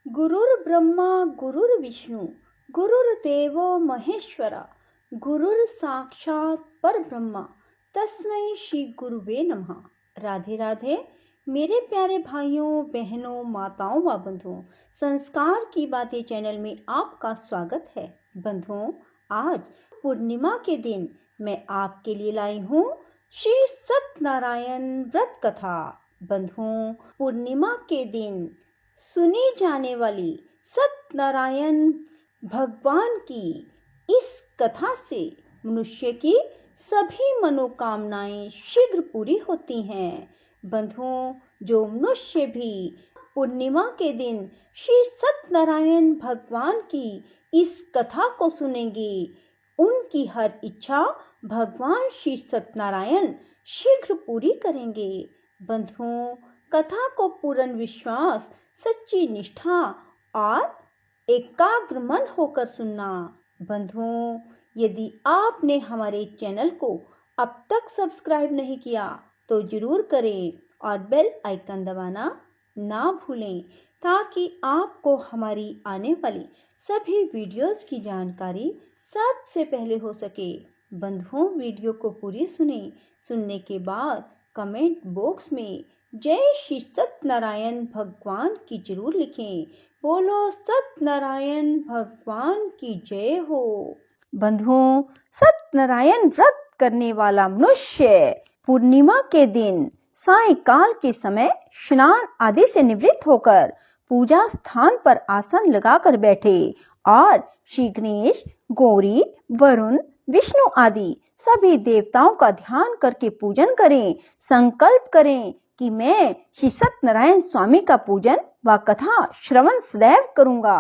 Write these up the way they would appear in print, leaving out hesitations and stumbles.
गुरुर्ब्रह्मा गुरुर्विष्णु गुरुर्देवो महेश्वरा गुरुर साक्षात परब्रह्मा तस्मै श्री गुरुवे नमः। राधे राधे मेरे प्यारे भाइयों बहनों माताओं व बंधुओं, संस्कार की बातें चैनल में आपका स्वागत है। बंधुओं, आज पूर्णिमा के दिन मैं आपके लिए लाई हूँ श्री सत्यनारायण व्रत कथा। बंधुओं, पूर्णिमा के दिन सुनी जाने वाली सत्यनारायण भगवान की इस कथा से मनुष्य की सभी मनोकामनाएं शीघ्र पूरी होती हैं। बंधुओं, जो मनुष्य भी पूर्णिमा के दिन श्री सत्यनारायण भगवान की इस कथा को सुनेंगे, उनकी हर इच्छा भगवान श्री सत्यनारायण शीघ्र पूरी करेंगे। बंधुओं, कथा को पूर्ण विश्वास, सच्ची निष्ठा और एकाग्र मन होकर सुनना। बंधुओं, यदि आपने हमारे चैनल को अब तक सब्सक्राइब नहीं किया तो जरूर करें और बेल आइकन दबाना ना भूलें, ताकि आपको हमारी आने वाली सभी वीडियोस की जानकारी सबसे पहले हो सके। बंधुओं, वीडियो को पूरी सुनने के बाद कमेंट बॉक्स में जय श्री सत्यनारायण भगवान की जरूर लिखें। बोलो सत्यनारायण भगवान की जय हो। बंधुओं, सत्यनारायण व्रत करने वाला मनुष्य पूर्णिमा के दिन सायंकाल के समय स्नान आदि से निवृत्त होकर पूजा स्थान पर आसन लगाकर बैठे और श्री गणेश, गौरी, वरुण, विष्णु आदि सभी देवताओं का ध्यान करके पूजन करें। संकल्प करें कि मैं श्री सत्यनारायण स्वामी का पूजन व कथा श्रवण सदैव करूंगा।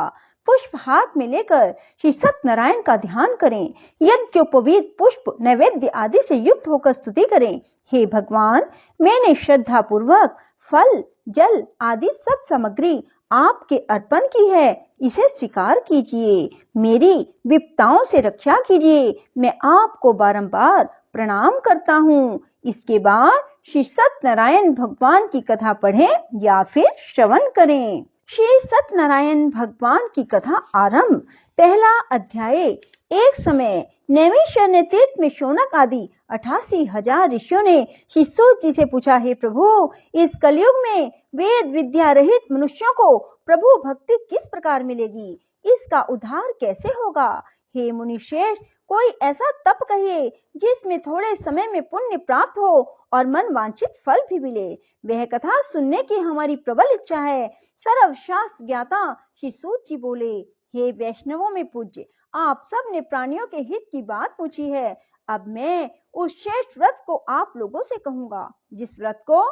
पुष्प हाथ में लेकर श्री सत्यनारायण का ध्यान करें। यज्ञोपवीत पुष्प नैवेद्य आदि से युक्त होकर स्तुति करें। हे भगवान, मैंने श्रद्धा पूर्वक फल, जल आदि सब सामग्री आपके अर्पण की है, इसे स्वीकार कीजिए। मेरी विपदाओं से रक्षा कीजिए। मैं आपको बारंबार प्रणाम करता हूँ। इसके बाद श्री सत्यनारायण भगवान की कथा पढ़ें या फिर श्रवण करें। श्री सत्यनारायण भगवान की कथा आरंभ। पहला अध्याय। एक समय नैमिषारण्य ने तीर्थ में शौनक आदि 88,000 ऋषियों ने श्री सूत जी से पूछा, हे प्रभु, इस कलयुग में वेद विद्या रहित मनुष्यों को प्रभु भक्ति किस प्रकार मिलेगी? इसका उद्धार कैसे होगा? हे मुनि श्रेष्ठ, कोई ऐसा तप कहिए जिसमें थोड़े समय में पुण्य प्राप्त हो और मन वांछित फल भी मिले। वह कथा सुनने की हमारी प्रबल इच्छा है। सर्वशास्त्र ज्ञाता श्री सूत जी बोले, हे वैष्णवों में पूज्य, आप सब ने प्राणियों के हित की बात पूछी है। अब मैं उस श्रेष्ठ व्रत को आप लोगों से कहूंगा, जिस व्रत को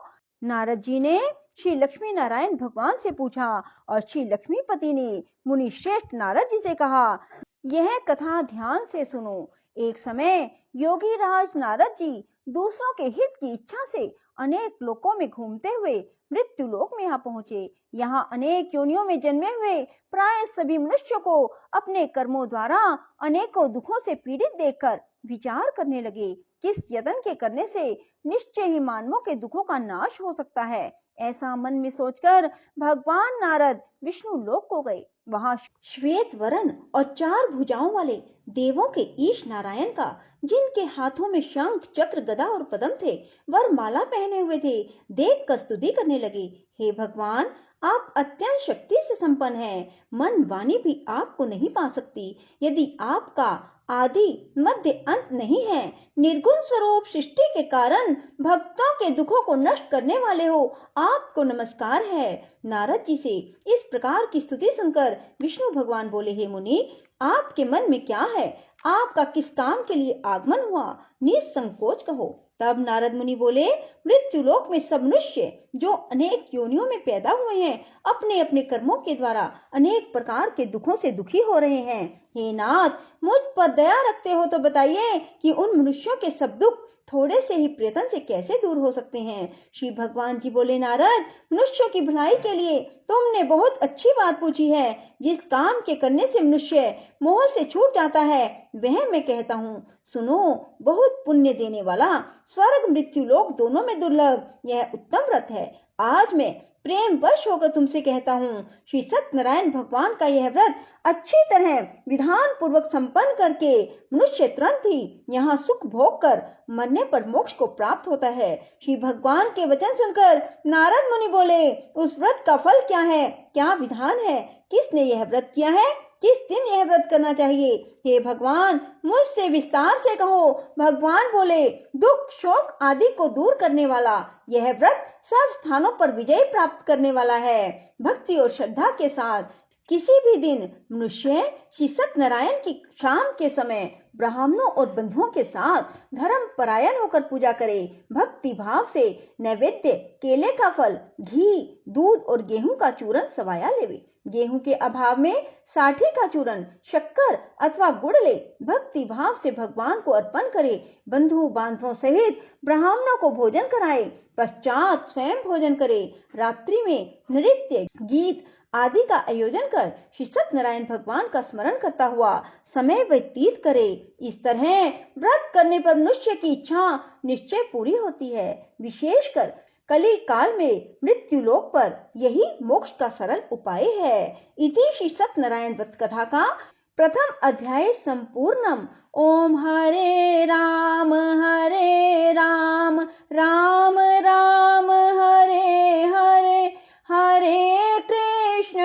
नारद जी ने श्री लक्ष्मी नारायण भगवान से पूछा और श्री लक्ष्मीपति ने मुनि श्रेष्ठ नारद जी से कहा। यह कथा ध्यान से सुनो। एक समय योगी राज नारद जी दूसरों के हित की इच्छा से अनेक लोकों में घूमते हुए मृत्यु लोक में यहाँ पहुंचे। यहाँ अनेक योनियों में जन्मे हुए प्राय सभी मनुष्यों को अपने कर्मों द्वारा अनेकों दुखों से पीड़ित देखकर विचार करने लगे, किस यत्न के करने से निश्चय ही मानवों के दुखों का नाश हो सकता है। ऐसा मन में सोचकर भगवान नारद विष्णु लोक को गए। वहां श्वेत वर्ण और 4 भुजाओं वाले देवों के ईश नारायण का, जिनके हाथों में शंख, चक्र, गदा और पद्म थे, वरमाला पहने हुए थे, देख कर स्तुति करने लगे। हे भगवान, आप अत्यंत शक्ति से संपन्न हैं। मन वाणी भी आपको नहीं पा सकती। यदि आपका आदि मध्य अंत नहीं है, निर्गुण स्वरूप सृष्टि के कारण भक्तों के दुखों को नष्ट करने वाले हो, आपको नमस्कार है। नारद जी से इस प्रकार की स्तुति सुनकर विष्णु भगवान बोले, हे मुनि, आपके मन में क्या है? आपका किस काम के लिए आगमन हुआ? निसंकोच कहो। तब नारद मुनि बोले, मृत्यु लोक में सब मनुष्य जो अनेक योनियों में पैदा हुए हैं, अपने अपने कर्मों के द्वारा अनेक प्रकार के दुखों से दुखी हो रहे हैं। हे नाथ, मुझ पर दया रखते हो तो बताइए कि उन मनुष्यों के सब दुख थोड़े से ही प्रयत्न से कैसे दूर हो सकते हैं? श्री भगवान जी बोले, नारद, मनुष्यों की भलाई के लिए तुमने बहुत अच्छी बात पूछी है। जिस काम के करने से मनुष्य मोह से छूट जाता है, वह मैं कहता हूँ। सुनो, बहुत पुण्य देने वाला, स्वर्ग मृत्यु लोक दोनों में दुर्लभ यह उत्तम व्रत है। आज मैं प्रेम वश होकर तुमसे कहता हूँ, श्री सत्यनारायण भगवान का यह व्रत अच्छी तरह विधान पूर्वक संपन्न करके मनुष्य तुरंत ही यहाँ सुख भोग कर मरने पर मोक्ष को प्राप्त होता है। श्री भगवान के वचन सुनकर नारद मुनि बोले, उस व्रत का फल क्या है, क्या विधान है, किसने यह व्रत किया है, किस दिन यह व्रत करना चाहिए? हे भगवान, मुझसे विस्तार से कहो। भगवान बोले, दुख शोक आदि को दूर करने वाला यह व्रत सब स्थानों पर विजय प्राप्त करने वाला है। भक्ति और श्रद्धा के साथ किसी भी दिन मनुष्य श्री सत्यनारायण की शाम के समय ब्राह्मणों और बंधुओं के साथ धर्म परायण होकर पूजा करे। भक्ति भाव से नैवेद्य केले का फल, घी, दूध और गेहूं का चूरन सवाया लेवे। गेहूं के अभाव में साठी का चूरन, शक्कर अथवा गुड़ ले भक्ति भाव से भगवान को अर्पण करे। बंधु बांधवों सहित ब्राह्मणों को भोजन कराए, पश्चात स्वयं भोजन करे। रात्रि में नृत्य गीत आदि का आयोजन कर श्री सत्यनारायण भगवान का स्मरण करता हुआ समय व्यतीत करे। इस तरह व्रत करने पर मनुष्य की इच्छा निश्चय पूरी होती है। विशेषकर कली काल में मृत्यु लोक पर यही मोक्ष का सरल उपाय है। इति श्री सत्यनारायण व्रत कथा का प्रथम अध्याय संपूर्णम। ओम हरे राम राम राम हरे हरे, हरे कृष्ण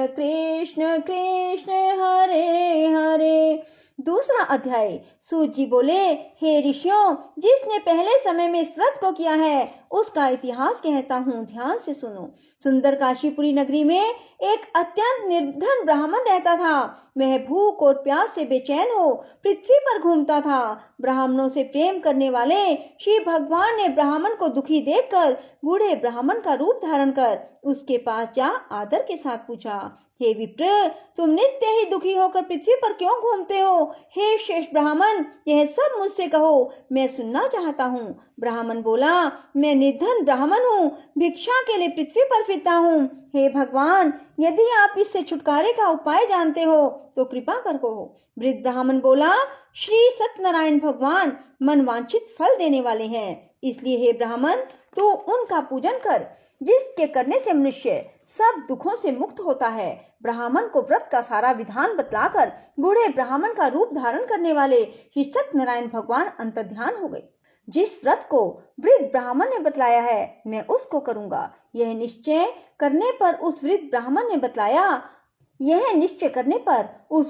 कृष्ण कृष्ण हरे हरे। दूसरा अध्याय। सूत जी बोले, हे ऋषियों, जिसने पहले समय में इस व्रत को किया है उसका इतिहास कहता हूँ, ध्यान से सुनो। सुंदर काशीपुरी नगरी में एक अत्यंत निर्धन ब्राह्मण रहता था। वह भूख और प्यास से बेचैन हो पृथ्वी पर घूमता था। ब्राह्मणों से प्रेम करने वाले श्री भगवान ने ब्राह्मण को दुखी देखकर बूढ़े ब्राह्मण का रूप धारण कर उसके पास जा आदर के साथ पूछा, हे विप्र, तुम नित्य ही दुखी होकर पृथ्वी पर क्यों घूमते हो? हे श्रेष्ठ ब्राह्मण, यह सब मुझसे कहो, मैं सुनना चाहता हूँ। ब्राह्मण बोला, मैं निर्धन ब्राह्मण हूँ, भिक्षा के लिए पृथ्वी पर फिरता हूँ। हे भगवान, यदि आप इससे छुटकारे का उपाय जानते हो तो कृपा कर कहो। वृद्ध ब्राह्मण बोला, श्री सत्यनारायण भगवान मनवांछित फल देने वाले हैं, इसलिए हे ब्राह्मण, तू उनका पूजन कर, जिसके करने से मनुष्य सब दुखों से मुक्त होता है। ब्राह्मण को व्रत का सारा विधान बतलाकर बूढ़े ब्राह्मण का रूप धारण करने वाले श्री सत्यनारायण भगवान अंतर्ध्यान हो गए। जिस व्रत को वृद्ध ब्राह्मण ने बतलाया है मैं उसको करूंगा, यह निश्चय करने पर उस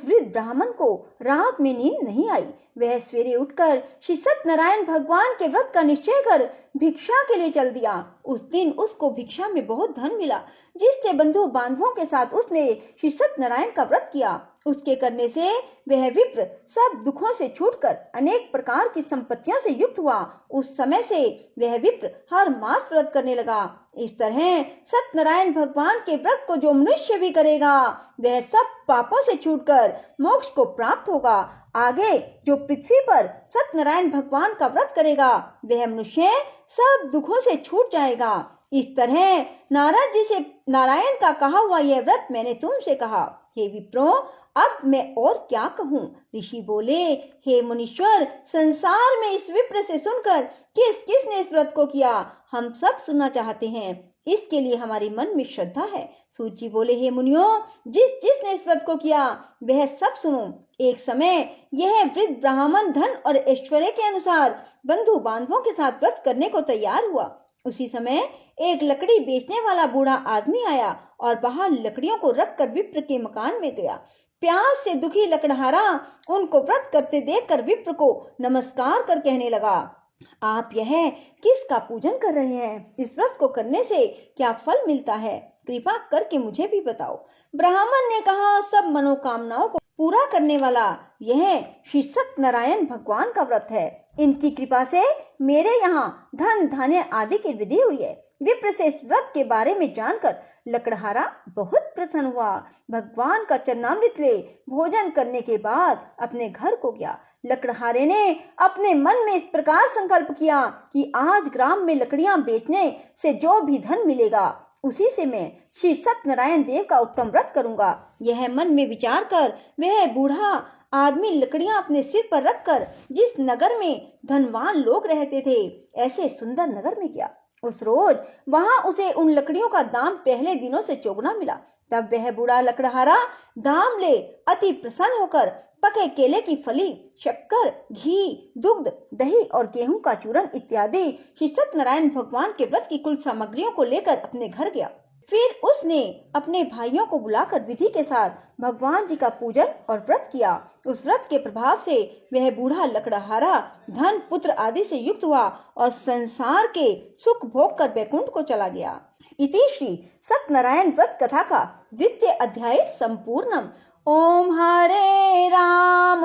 वृद्ध ब्राह्मण को रात में नींद नहीं आई। वह सवेरे उठकर श्री सत्यनारायण भगवान के व्रत का निश्चय कर भिक्षा के लिए चल दिया। उस दिन उसको भिक्षा में बहुत धन मिला, जिससे बंधु बांधवों के साथ उसने श्री सत्यनारायण का व्रत किया। उसके करने से वह विप्र सब दुखों से छूटकर अनेक प्रकार की संपत्तियों से युक्त हुआ। उस समय से वह विप्र हर मास व्रत करने लगा। इस तरह सत्यनारायण भगवान के व्रत को जो मनुष्य भी करेगा वह सब पापों से छूटकर मोक्ष को प्राप्त होगा। आगे जो पृथ्वी पर सत्यनारायण भगवान का व्रत करेगा वह मनुष्य सब दुखों से छूट जाएगा। इस तरह नारद जी से नारायण का कहा हुआ यह व्रत मैंने तुमसे कहा। हे विप्रो, अब मैं और क्या कहूँ? ऋषि बोले, हे मुनीश्वर, संसार में इस विप्र से सुनकर किसने इस व्रत को किया हम सब सुनना चाहते हैं, इसके लिए हमारे मन में श्रद्धा है। सूत जी बोले, हे मुनियों, जिसने इस व्रत को किया वह सब सुनो। एक समय यह वृद्ध ब्राह्मण धन और ऐश्वर्य के अनुसार बंधु बांधवों के साथ व्रत करने को तैयार हुआ। उसी समय एक लकड़ी बेचने वाला बूढ़ा आदमी आया और बाहर लकड़ियों को रखकर विप्र के मकान में गया। प्यास से दुखी लकड़हारा उनको व्रत करते देखकर विप्र को नमस्कार कर कहने लगा, आप यह किसका पूजन कर रहे हैं? इस व्रत को करने से क्या फल मिलता है? कृपा करके मुझे भी बताओ। ब्राह्मण ने कहा, सब मनोकामनाओं को पूरा करने वाला यह श्री सत्यनारायण भगवान का व्रत है। इनकी कृपा से मेरे यहाँ धन धान्य आदि की विधि हुई है। विप्र से इस व्रत के बारे में जानकर लकड़हारा बहुत प्रसन्न हुआ। भगवान का चरणामृत ले भोजन करने के बाद अपने घर को गया। लकड़हारे ने अपने मन में इस प्रकार संकल्प किया कि आज ग्राम में लकड़ियां बेचने से जो भी धन मिलेगा उसी से मैं श्री सत्यनारायण देव का उत्तम व्रत करूंगा। यह मन में विचार कर वह बूढ़ा आदमी लकड़ियां अपने सिर पर रखकर जिस नगर में धनवान लोग रहते थे, ऐसे सुंदर नगर में गया। उस रोज वहां उसे उन लकड़ियों का दाम पहले दिनों से चौगुना मिला। तब वह बूढ़ा लकड़हारा दाम ले अति प्रसन्न होकर पके केले की फली, शक्कर, घी, दुग्ध, दही और गेहूं का चूरन इत्यादि श्री सत्यनारायण भगवान के व्रत की कुल सामग्रियों को लेकर अपने घर गया। फिर उसने अपने भाइयों को बुलाकर विधि के साथ भगवान जी का पूजन और व्रत किया। उस व्रत के प्रभाव से वह बूढ़ा लकड़हारा धन पुत्र आदि से युक्त हुआ और संसार के सुख भोग कर वैकुंठ को चला गया। इति श्री सत्यनारायण व्रत कथा का द्वितीय अध्याय संपूर्णम। ओम हरे राम राम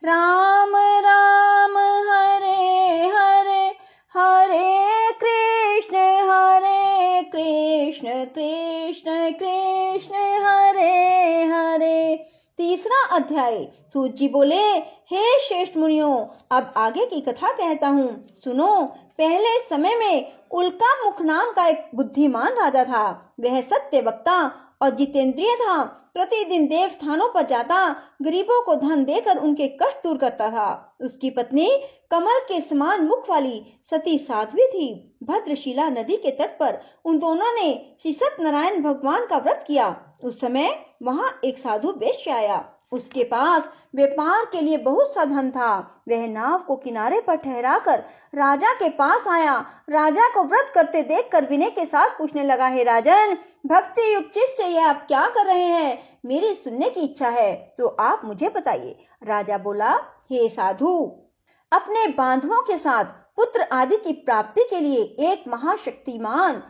राम हरे हरे, हरे कृष्ण कृष्ण कृष्ण हरे हरे। तीसरा अध्याय। सूत जी बोले, हे श्रेष्ठ मुनियों, अब आगे की कथा कहता हूँ, सुनो। पहले समय में उल्का मुख नाम का एक बुद्धिमान राजा था। वह सत्य वक्ता और जितेंद्रिय था। प्रतिदिन देव स्थानों पर जाता, गरीबों को धन देकर उनके कष्ट दूर करता था। उसकी पत्नी कमल के समान मुख वाली सती साध्वी थी। भद्रशिला नदी के तट पर उन दोनों ने श्री सत्यनारायण भगवान का व्रत किया। उस समय वहां एक साधु वैश्य आया। उसके पास व्यापार के लिए बहुत सा धन था। वह नाव को किनारे पर ठहराकर राजा के पास आया। राजा को व्रत करते देखकर विनय के साथ पूछने लगा, हे राजन, भक्ति युक्त चित्त से यह आप क्या कर रहे हैं? मेरी सुनने की इच्छा है, तो आप मुझे बताइए। राजा बोला, हे साधु, अपने बांधवों के साथ पुत्र आदि की प्राप्ति के लिए एक महाशक्तिमान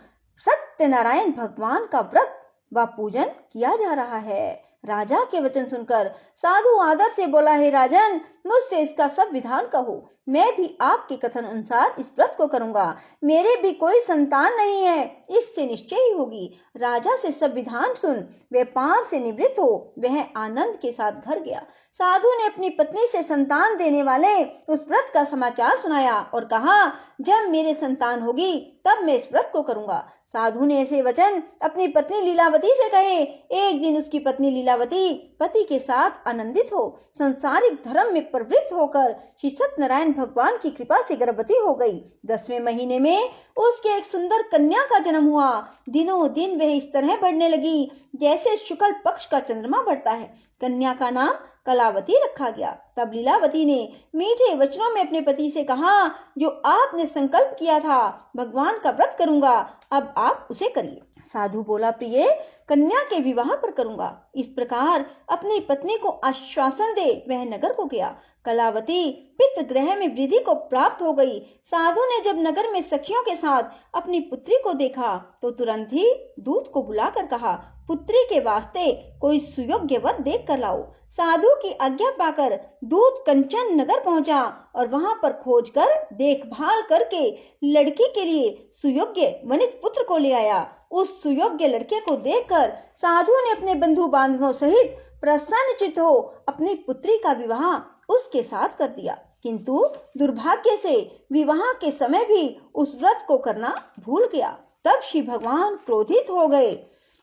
सत्यनारायण भगवान का व्रत व पूजन किया जा रहा है। राजा के वचन सुनकर साधु आदर से बोला, हे राजन, मुझसे इसका सब विधान कहो। मैं भी आपके कथन अनुसार इस व्रत को करूंगा। मेरे भी कोई संतान नहीं है, इससे निश्चय ही होगी। राजा से सब विधान सुन व्यापार से निवृत्त हो वह आनंद के साथ घर गया। साधु ने अपनी पत्नी से संतान देने वाले उस व्रत का समाचार सुनाया और कहा, जब मेरे संतान होगी तब मैं इस व्रत को करूंगा। साधु ने ऐसे वचन अपनी पत्नी लीलावती से कहे। एक दिन उसकी पत्नी लीलावती पति के साथ आनंदित हो संसारिक धर्म में प्रवृत्त होकर श्री सत्यनारायण भगवान की कृपा से गर्भवती हो गई। 10वें महीने में उसके एक सुंदर कन्या का जन्म हुआ। दिनों दिन वह इस तरह बढ़ने लगी जैसे शुक्ल पक्ष का चंद्रमा बढ़ता है। कन्या का नाम कलावती रखा गया। तब लीलावती ने मीठे वचनों में अपने पति से कहा, जो आपने संकल्प किया था भगवान का व्रत करूंगा, अब आप उसे करिए। साधु बोला, प्रिय, कन्या के विवाह पर करूंगा। इस प्रकार अपनी पत्नी को आश्वासन दे वह नगर को गया। कलावती पितृगृह में वृद्धि को प्राप्त हो गई। साधु ने जब नगर में सखियों के साथ अपनी पुत्री को देखा तो तुरंत ही दूत को बुलाकर कहा, पुत्री के वास्ते कोई सुयोग्य वर देख कर लाओ। साधु की आज्ञा पाकर दूत कंचन नगर पहुंचा और वहां पर खोज कर देखभाल करके लड़की के लिए सुयोग्य वनित पुत्र को ले आया। उस सुयोग्य लड़के को देखकर साधु ने अपने बंधु बांधवों सहित प्रसन्नचित्त हो अपनी पुत्री का विवाह उसके साथ कर दिया। किंतु दुर्भाग्य से विवाह के समय भी उस व्रत को करना भूल गया। तब श्री भगवान क्रोधित हो गए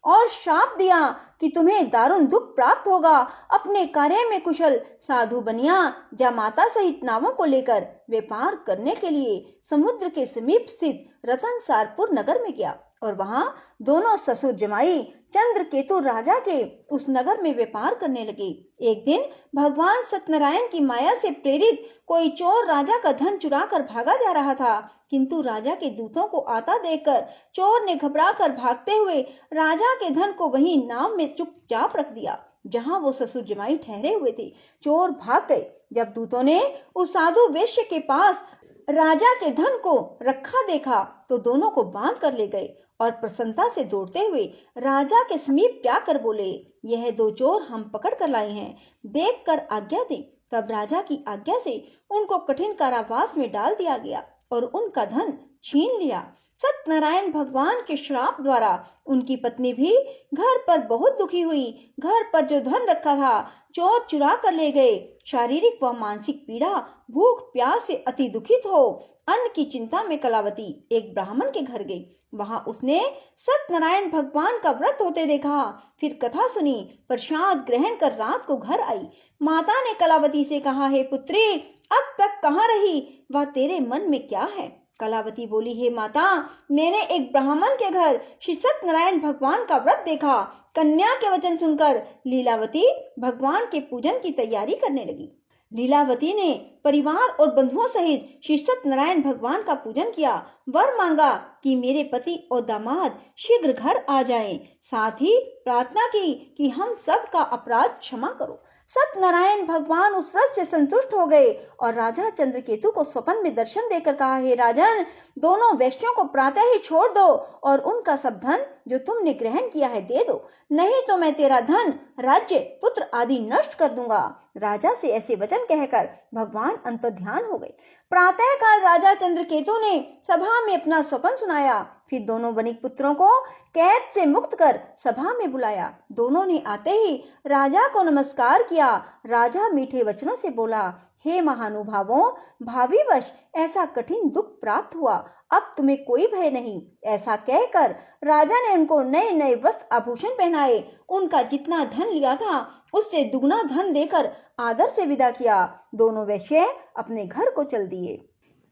और श्राप दिया कि तुम्हें दारुण दुख प्राप्त होगा। अपने कार्य में कुशल साधु बनिया जामाता सहित नावों को लेकर व्यापार करने के लिए समुद्र के समीप स्थित रतनसारपुर नगर में गया और वहां दोनों ससुर जमाई चंद्रकेतु राजा के उस नगर में व्यापार करने लगे। एक दिन भगवान सत्यनारायण की माया से प्रेरित कोई चोर राजा का धन चुरा कर भागा जा रहा था, किंतु राजा के दूतों को आता देखकर चोर ने घबरा कर भागते हुए राजा के धन को वहीं नाव में चुपचाप रख दिया जहां वो ससुर जमाई ठहरे हुए थे। चोर भाग गए। जब दूतों ने उस साधु वैश्य के पास राजा के धन को रखा देखा तो दोनों को बांध कर ले गए और प्रसन्नता से दौड़ते हुए राजा के समीप जाकर बोले, यह दो चोर हम पकड़ कर लाए हैं, देख कर आज्ञा दे। तब राजा की आज्ञा से उनको कठिन कारावास में डाल दिया गया और उनका धन छीन लिया। सत्यनारायण भगवान के श्राप द्वारा उनकी पत्नी भी घर पर बहुत दुखी हुई। घर पर जो धन रखा था चोर चुरा कर ले गए। शारीरिक व मानसिक पीड़ा, भूख प्यास से अति दुखित हो अन्न की चिंता में कलावती एक ब्राह्मण के घर गई। वहां उसने सत्यनारायण भगवान का व्रत होते देखा। फिर कथा सुनी, प्रसाद ग्रहण कर रात को घर आई। माता ने कलावती से कहा, हे पुत्री, अब तक कहाँ रही? वह तेरे मन में क्या है? कलावती बोली, हे माता, मैंने एक ब्राह्मण के घर श्री सत्यनारायण भगवान का व्रत देखा। कन्या के वचन सुनकर लीलावती भगवान के पूजन की तैयारी करने लगी। लीलावती ने परिवार और बंधुओं सहित श्री सत्यनारायण भगवान का पूजन किया। वर मांगा कि मेरे पति और दामाद शीघ्र घर आ जाएं। साथ ही प्रार्थना की कि हम सब का अपराध क्षमा करो। सत्यनारायण भगवान उस व्रत से संतुष्ट हो गए और राजा चंद्रकेतु को स्वप्न में दर्शन देकर कहा, हे राजन, दोनों वैश्यों को प्रातः ही छोड़ दो और उनका सब धन जो तुमने ग्रहण किया है दे दो, नहीं तो मैं तेरा धन, राज्य, पुत्र आदि नष्ट कर दूंगा। राजा से ऐसे वचन कहकर भगवान अंतर्ध्यान हो गए। प्रातः काल राजा चंद्रकेतु ने सभा में अपना स्वप्न सुनाया। फिर दोनों वणिक पुत्रों को कैद से मुक्त कर सभा में बुलाया। दोनों ने आते ही राजा को नमस्कार किया। राजा मीठे वचनों से बोला, हे महानुभावों, भावीवश ऐसा कठिन दुख प्राप्त हुआ, अब तुम्हें कोई भय नहीं। ऐसा कहकर राजा ने उनको नए नए वस्त्र आभूषण पहनाए। उनका जितना धन लिया था उससे दुगना धन देकर आदर से विदा किया। दोनों वैश्य अपने घर को चल दिए।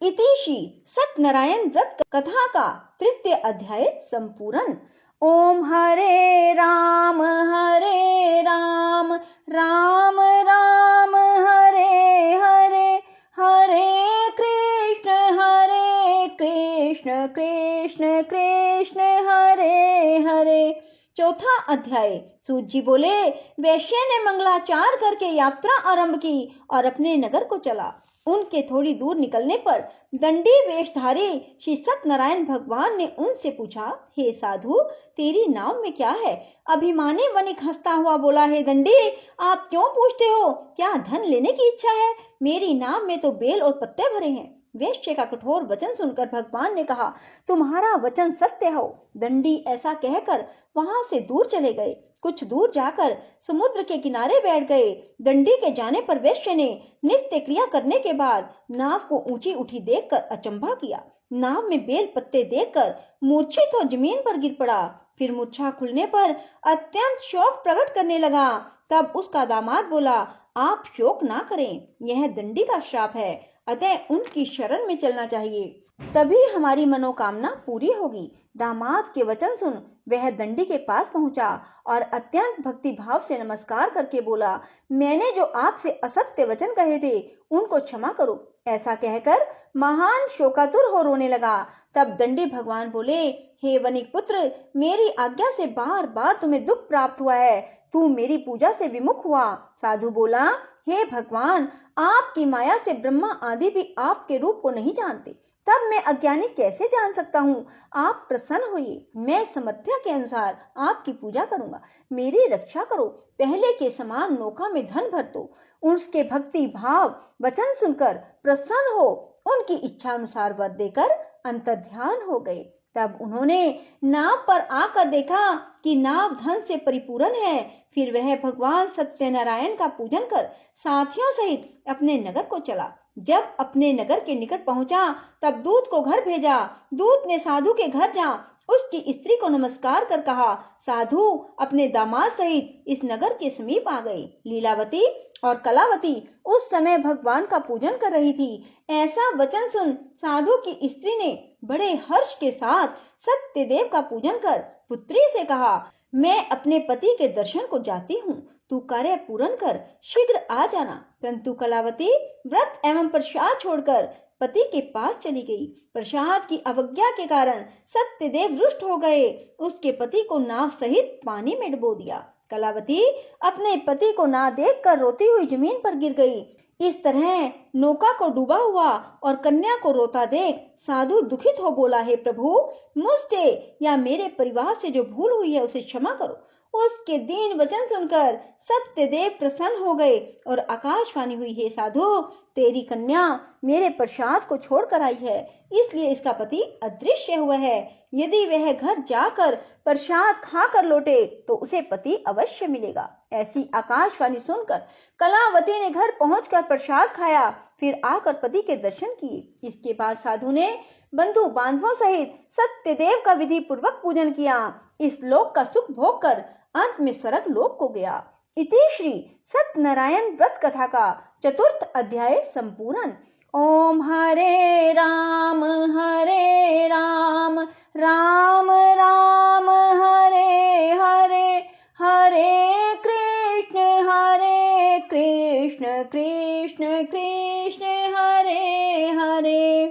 इतिश्री सत्यनारायण व्रत कथा का तृतीय अध्याय संपूर्ण। ओम हरे राम राम राम हरे हरे, हरे कृष्ण कृष्ण कृष्ण हरे हरे। चौथा अध्याय। सूत जी बोले, वैश्य ने मंगलाचार करके यात्रा आरंभ की और अपने नगर को चला। उनके थोड़ी दूर निकलने पर दंडी वेशधारी श्री सत्यनारायण भगवान ने उनसे पूछा, हे साधु, तेरी नाव में क्या है? अभिमानी वणिक हंसता हुआ बोला, हे दंडी, आप क्यों पूछते हो? क्या धन लेने की इच्छा है? मेरी नाव में तो बेल और पत्ते भरे हैं। वैश्य का कठोर वचन सुनकर भगवान ने कहा, तुम्हारा वचन सत्य हो। दंडी ऐसा कहकर वहां से दूर चले गए। कुछ दूर जाकर समुद्र के किनारे बैठ गए। दंडी के जाने पर वैश्य ने नित्य क्रिया करने के बाद नाव को ऊंची उठी देखकर अचंभा किया। नाव में बेल पत्ते देखकर मूर्छित हो जमीन पर गिर पड़ा। फिर मूर्छा खुलने पर अत्यंत शोक प्रकट करने लगा। तब उसका दामाद बोला, आप शोक ना करें, यह दंडी का श्राप है, अतः उनकी शरण में चलना चाहिए, तभी हमारी मनोकामना पूरी होगी। दामाद के वचन सुन वह दंडी के पास पहुंचा और अत्यंत भक्ति भाव से नमस्कार करके बोला, मैंने जो आपसे असत्य वचन कहे थे उनको क्षमा करो। ऐसा कहकर महान शोकातुर हो रोने लगा। तब दंडी भगवान बोले, हे वणिक पुत्र, मेरी आज्ञा से बार बार तुम्हें दुख प्राप्त हुआ है, तू मेरी पूजा से विमुख हुआ। साधु बोला, हे भगवान, आपकी माया से ब्रह्मा आदि भी आपके रूप को नहीं जानते, तब मैं अज्ञानी कैसे जान सकता हूँ? आप प्रसन्न होइए, मैं समर्थ्य के अनुसार आपकी पूजा करूंगा, मेरी रक्षा करो। पहले के समान नौका में धन भर दो। उसके भक्ति भाव वचन सुनकर प्रसन्न हो उनकी इच्छा अनुसार वर देकर अंतर्ध्यान हो गए। तब उन्होंने नाव पर आकर देखा कि नाव धन से परिपूर्ण है। फिर वह भगवान सत्यनारायण का पूजन कर साथियों सहित अपने नगर को चला। जब अपने नगर के निकट पहुंचा तब दूत को घर भेजा। दूत ने साधु के घर जा उसकी स्त्री को नमस्कार कर कहा, साधु अपने दामाद सहित इस नगर के समीप आ गए। लीलावती और कलावती उस समय भगवान का पूजन कर रही थी। ऐसा वचन सुन साधु की स्त्री ने बड़े हर्ष के साथ सत्यदेव का पूजन कर पुत्री से कहा, मैं अपने पति के दर्शन को जाती हूँ, तू कार्य पूर्ण कर शीघ्र आ जाना। परंतु कलावती व्रत एवं प्रसाद छोड़कर पति के पास चली गई। प्रसाद की अवज्ञा के कारण सत्यदेव रुष्ट हो गए। उसके पति को नाव सहित पानी में डुबो दिया। कलावती अपने पति को ना देखकर रोती हुई जमीन पर गिर गई। इस तरह नौका को डूबा हुआ और कन्या को रोता देख साधु दुखित हो बोला, हे प्रभु, मुझसे या मेरे परिवार से जो भूल हुई है उसे क्षमा करो। उसके दीन वचन सुनकर सत्यदेव प्रसन्न हो गए और आकाशवाणी हुई, हे साधु, तेरी कन्या मेरे प्रसाद को छोड़कर आई है, इसलिए इसका पति अदृश्य हुआ है। यदि वह घर जाकर प्रसाद खाकर लौटे तो उसे पति अवश्य मिलेगा। ऐसी आकाशवाणी सुनकर कलावती ने घर पहुंचकर प्रसाद खाया, फिर आकर पति के दर्शन किए। इसके बाद साधु ने बंधु बांधवों सहित सत्यदेव का विधि पूर्वक पूजन किया। इस लोक का सुख भोग कर अंत में स्वर्ग लोक को गया। इति श्री सत्यनारायण व्रत कथा का चतुर्थ अध्याय संपूर्ण। ओम हरे राम राम राम हरे हरे, हरे कृष्ण कृष्ण कृष्ण हरे हरे।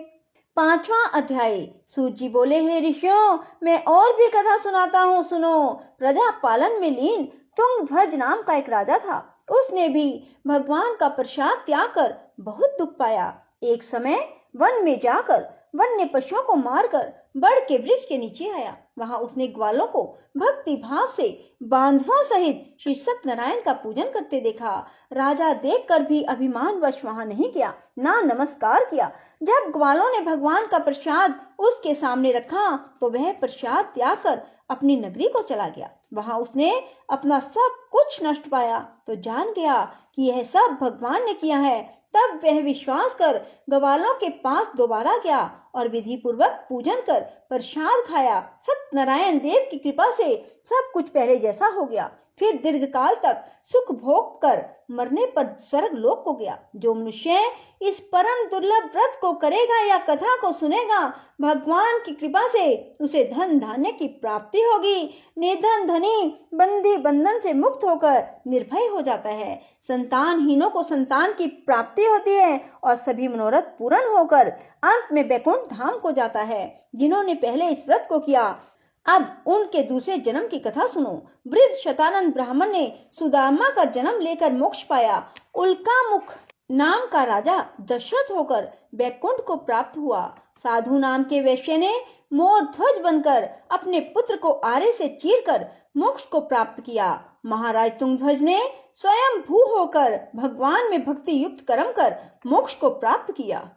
पांचवा अध्याय। सूत जी बोले, हे ऋषियों, मैं और भी कथा सुनाता हूँ, सुनो। प्रजा पालन में लीन तुंगध्वज नाम का एक राजा था। उसने भी भगवान का प्रसाद त्याग कर बहुत दुख पाया। एक समय वन में जाकर वन्य पशुओं को मारकर बड़ के वृक्ष के नीचे आया। वहां उसने ग्वालों को भक्ति भाव से बांधवों सहित श्री सत्यनारायण का पूजन करते देखा। राजा देखकर भी अभिमानवश वहां नहीं गया, ना नमस्कार किया। जब ग्वालों ने भगवान का प्रसाद उसके सामने रखा तो वह प्रसाद त्याग कर अपनी नगरी को चला गया। वहां उसने अपना सब कुछ नष्ट पाया तो जान गया कि यह सब भगवान ने किया है। तब वह विश्वास कर ग्वालों के पास दोबारा गया और विधि पूर्वक पूजन कर प्रसाद खाया। सत्यनारायण देव की कृपा से सब कुछ पहले जैसा हो गया। फिर दीर्घ काल तक सुख भोग कर मरने पर स्वर्ग लोक को गया। जो मनुष्य इस परम दुर्लभ व्रत को करेगा या कथा को सुनेगा, भगवान की कृपा से उसे धन धान्य की प्राप्ति होगी। निर्धन धनी बंधी बंधन से मुक्त होकर निर्भय हो जाता है। संतानहीनों को संतान की प्राप्ति होती है और सभी मनोरथ पूर्ण होकर अंत में वैकुंठ धाम को जाता है। जिन्होंने पहले इस व्रत को किया, अब उनके दूसरे जन्म की कथा सुनो। वृद्ध शतानंद ब्राह्मण ने सुदामा का जन्म लेकर मोक्ष पाया। उल्कामुख नाम का राजा दशरथ होकर वैकुंठ को प्राप्त हुआ। साधु नाम के वैश्य ने मोर ध्वज बनकर अपने पुत्र को आरे से चीरकर मोक्ष को प्राप्त किया। महाराज तुंगध्वज ने स्वयं भू होकर भगवान में भक्ति युक्त कर्म कर मोक्ष को प्राप्त किया।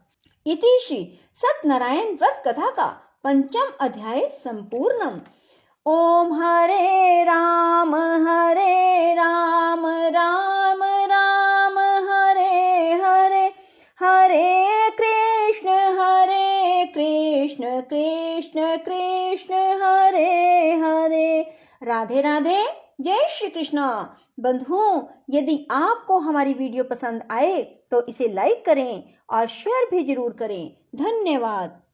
इति श्री सत्यनारायण व्रत कथा का पंचम अध्याय संपूर्णम। ओम हरे राम राम राम हरे हरे, हरे कृष्ण कृष्ण कृष्ण हरे हरे। राधे राधे, जय श्री कृष्ण। बंधुओं, यदि आपको हमारी वीडियो पसंद आए तो इसे लाइक करें और शेयर भी जरूर करें। धन्यवाद।